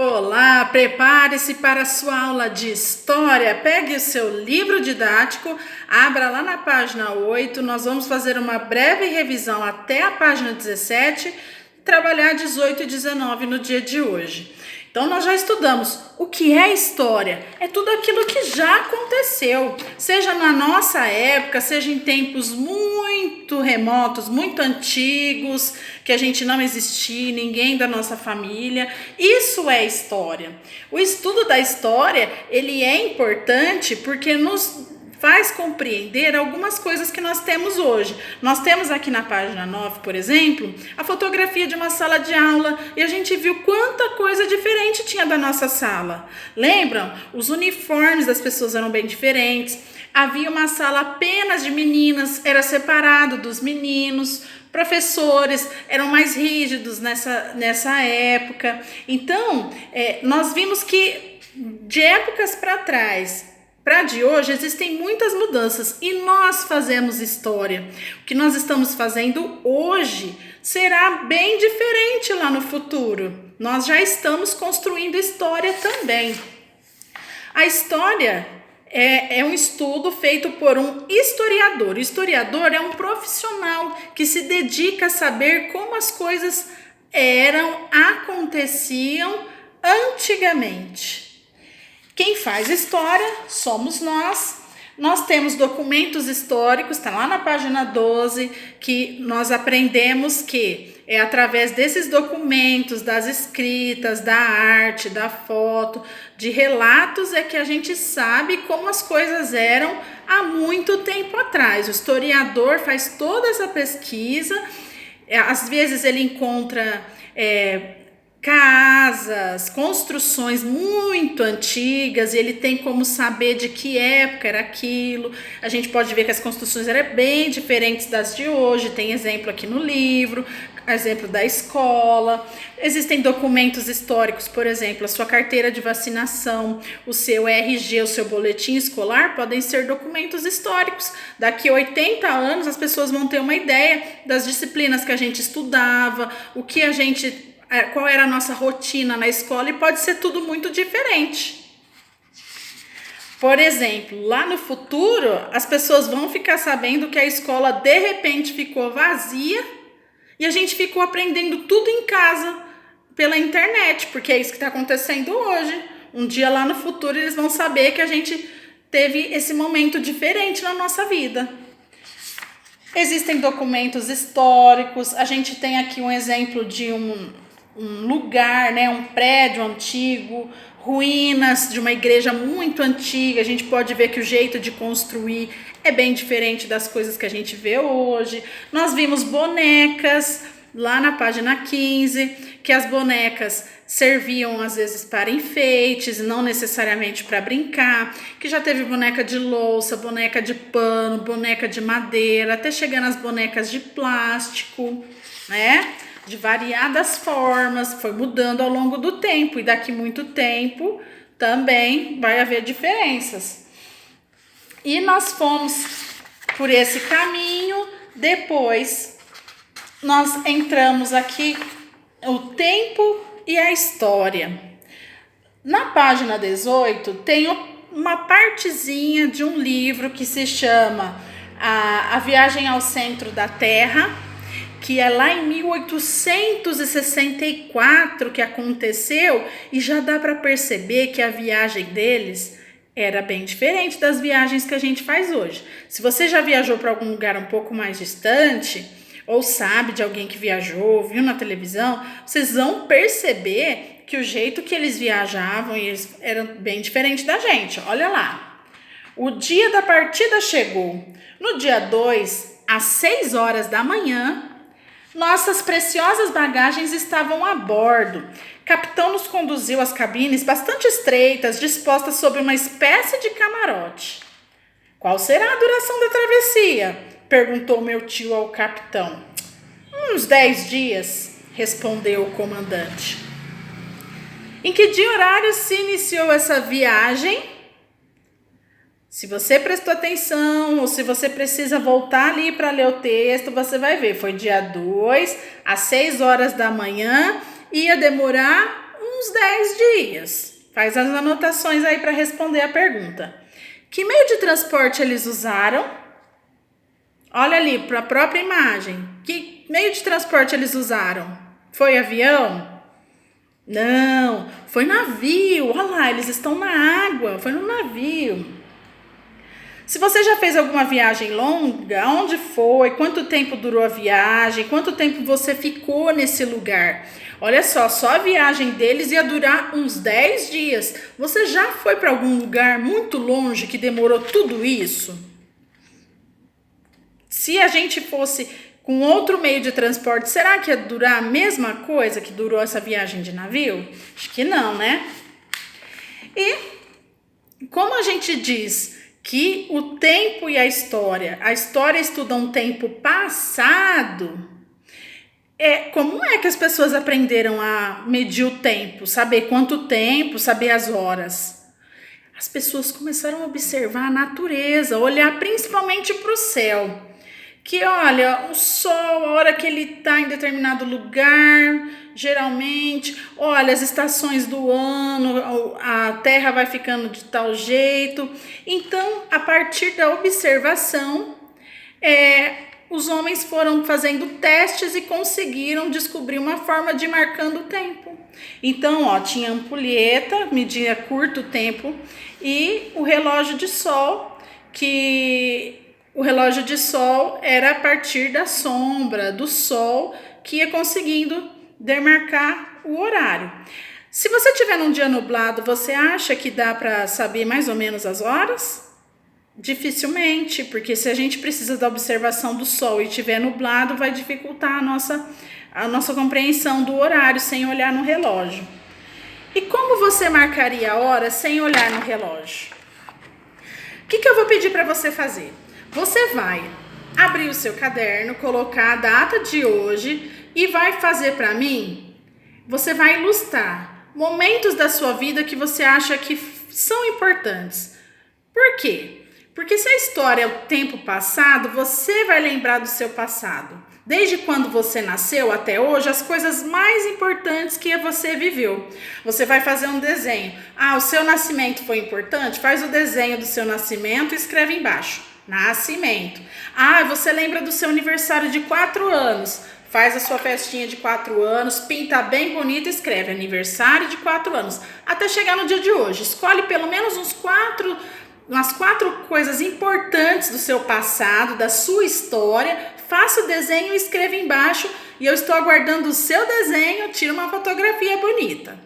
Olá, prepare-se para a sua aula de história. Pegue o seu livro didático, abra lá na página 8. Nós vamos fazer uma breve revisão até a página 17, trabalhar 18 e 19 no dia de hoje. Então, nós já estudamos o que é história. É tudo aquilo que já aconteceu, seja na nossa época, seja em tempos muito remotos, muito antigos, que a gente não existia, ninguém da nossa família. Isso é história. O estudo da história, ele é importante porque nos faz compreender algumas coisas que nós temos hoje. Nós temos aqui na página 9, por exemplo, a fotografia de uma sala de aula e a gente viu quanta coisa diferente tinha da nossa sala. Lembram? Os uniformes das pessoas eram bem diferentes. Havia uma sala apenas de meninas, era separado dos meninos. Professores eram mais rígidos nessa época. Então, nós vimos que de épocas para trás, para de hoje, existem muitas mudanças e nós fazemos história. O que nós estamos fazendo hoje será bem diferente lá no futuro. Nós já estamos construindo história também. A história é um estudo feito por um historiador. O historiador é um profissional que se dedica a saber como as coisas aconteciam antigamente. Quem faz história somos nós. Nós temos documentos históricos, está lá na página 12, que nós aprendemos que é através desses documentos, das escritas, da arte, da foto, de relatos, é que a gente sabe como as coisas eram há muito tempo atrás. O historiador faz toda essa pesquisa, às vezes ele encontra casas, construções muito antigas, e ele tem como saber de que época era aquilo. A gente pode ver que as construções eram bem diferentes das de hoje. Tem exemplo aqui no livro, exemplo da escola. Existem documentos históricos, por exemplo, a sua carteira de vacinação, o seu RG, o seu boletim escolar podem ser documentos históricos. Daqui a 80 anos as pessoas vão ter uma ideia das disciplinas que a gente estudava, qual era a nossa rotina na escola, e pode ser tudo muito diferente. Por exemplo, lá no futuro, as pessoas vão ficar sabendo que a escola de repente ficou vazia e a gente ficou aprendendo tudo em casa, pela internet, porque é isso que está acontecendo hoje. Um dia lá no futuro eles vão saber que a gente teve esse momento diferente na nossa vida. Existem documentos históricos, a gente tem aqui um exemplo de um lugar, um prédio antigo, ruínas de uma igreja muito antiga. A gente pode ver que o jeito de construir é bem diferente das coisas que a gente vê hoje. Nós vimos bonecas lá na página 15, que as bonecas serviam às vezes para enfeites, não necessariamente para brincar, que já teve boneca de louça, boneca de pano, boneca de madeira, até chegar nas bonecas de plástico, de variadas formas, foi mudando ao longo do tempo, e daqui muito tempo também vai haver diferenças. E nós fomos por esse caminho, depois nós entramos aqui o tempo e a história. Na página 18 tem uma partezinha de um livro que se chama A Viagem ao Centro da Terra, que é lá em 1864 que aconteceu, e já dá para perceber que a viagem deles era bem diferente das viagens que a gente faz hoje. Se você já viajou para algum lugar um pouco mais distante, ou sabe de alguém que viajou, viu na televisão, vocês vão perceber que o jeito que eles viajavam era bem diferente da gente. Olha lá, o dia da partida chegou. No dia 2, às 6 horas da manhã, nossas preciosas bagagens estavam a bordo. O capitão nos conduziu às cabines bastante estreitas, dispostas sobre uma espécie de camarote. Qual será a duração da travessia? Perguntou meu tio ao capitão. Uns 10 dias, respondeu o comandante. Em que dia e horário se iniciou essa viagem? Se você prestou atenção, ou se você precisa voltar ali para ler o texto, você vai ver. Foi dia 2, às 6 horas da manhã, ia demorar uns 10 dias. Faz as anotações aí para responder a pergunta. Que meio de transporte eles usaram? Olha ali para a própria imagem. Que meio de transporte eles usaram? Foi avião? Não, foi navio. Olha lá, eles estão na água. Foi no navio. Se você já fez alguma viagem longa, onde foi? Quanto tempo durou a viagem? Quanto tempo você ficou nesse lugar? Olha só a viagem deles ia durar uns 10 dias. Você já foi para algum lugar muito longe que demorou tudo isso? Se a gente fosse com outro meio de transporte, será que ia durar a mesma coisa que durou essa viagem de navio? Acho que não, né? E como a gente diz que o tempo e a história estuda um tempo passado, como é que as pessoas aprenderam a medir o tempo, saber quanto tempo, saber as horas? As pessoas começaram a observar a natureza, olhar principalmente para o céu. Que olha, o sol, a hora que ele está em determinado lugar, geralmente, olha, as estações do ano, a terra vai ficando de tal jeito. Então, a partir da observação, os homens foram fazendo testes e conseguiram descobrir uma forma de ir marcando o tempo. Então, tinha ampulheta, media curto tempo, e o relógio de sol, o relógio de sol era a partir da sombra do sol que ia conseguindo demarcar o horário. Se você tiver num dia nublado, você acha que dá para saber mais ou menos as horas? Dificilmente, porque se a gente precisa da observação do sol e estiver nublado, vai dificultar a nossa compreensão do horário sem olhar no relógio. E como você marcaria a hora sem olhar no relógio? O que eu vou pedir para você fazer? Você vai abrir o seu caderno, colocar a data de hoje e vai fazer para mim, você vai ilustrar momentos da sua vida que você acha que são importantes. Por quê? Porque se a história é o tempo passado, você vai lembrar do seu passado. Desde quando você nasceu até hoje, as coisas mais importantes que você viveu. Você vai fazer um desenho. O seu nascimento foi importante? Faz o desenho do seu nascimento e escreve embaixo. Nascimento. Você lembra do seu aniversário de 4 anos. Faz a sua festinha de 4 anos, pinta bem bonito e escreve aniversário de 4 anos. Até chegar no dia de hoje. Escolhe pelo menos umas 4 coisas importantes do seu passado, da sua história. Faça o desenho e escreva embaixo. E eu estou aguardando o seu desenho. Tira uma fotografia bonita.